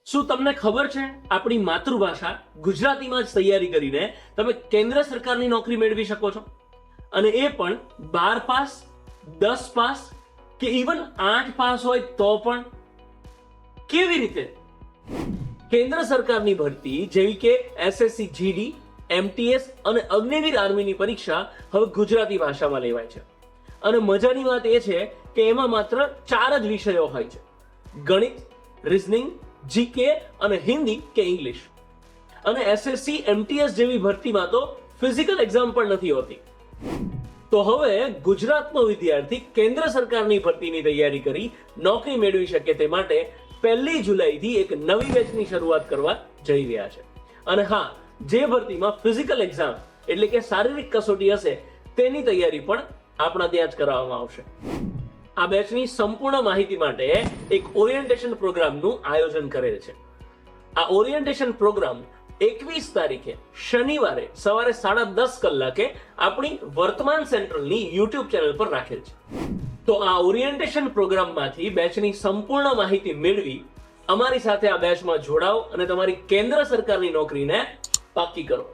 શું તમને ખબર છે આપણી માતૃભાષા ગુજરાતીમાં જ તૈયારી કરીને તમે કેન્દ્ર સરકારની નોકરી મેળવી શકો છો, અને એ પણ 12 પાસ, 10 પાસ કે ઇવન 8 પાસ હોય તો પણ? કેવી રીતે? કેન્દ્ર સરકારની ભરતી જેવી કે એસએસસી જીડી, એમટીએસ અને અગ્નિવીર આર્મીની પરીક્ષા હવે ગુજરાતી ભાષામાં લેવાય છે. અને મજાની વાત એ છે કે એમાં માત્ર 4 જ વિષયો હોય છે: ગણિત, રીઝનિંગ, જીકે અને હિન્દી કે ઇંગ્લિશ. અને એસએસસી એમટીએસ જેવી ભરતીમાં તો ફિઝિકલ એક્ઝામ પણ નથી હોતી. તો હવે ગુજરાતનો વિદ્યાર્થી કેન્દ્ર સરકારની ભરતીની તૈયારી કરી નોકરી મેળવી શકે તે માટે 1 જુલાઈથી એક નવી બેચની શરૂઆત કરવા જઈ રહ્યા છે. અને હા, જે ભરતીમાં ફિઝિકલ એક્ઝામ એટલે કે શારીરિક કસોટી હશે તેની તૈયારી પણ આપણા ત્યાં જ કરાવવામાં આવશે. આ બેચની સંપૂર્ણ માહિતી માટે એક ઓરિએન્ટેશન પ્રોગ્રામનું આયોજન કરેલ છે. આ ઓરિએન્ટેશન પ્રોગ્રામ 21 તારીખે શનિવારે સવારે 10:30 કલાકે આપણી વર્તમાન સેન્ટ્રલની યુટ્યુબ ચેનલ પર રાખેલ છે. તો આ ઓરિએન્ટેશન પ્રોગ્રામમાંથી બેચની સંપૂર્ણ માહિતી મેળવી અમારી સાથે આ બેચમાં જોડાઓ અને તમારી કેન્દ્ર સરકારની નોકરીને પાક્કી કરો.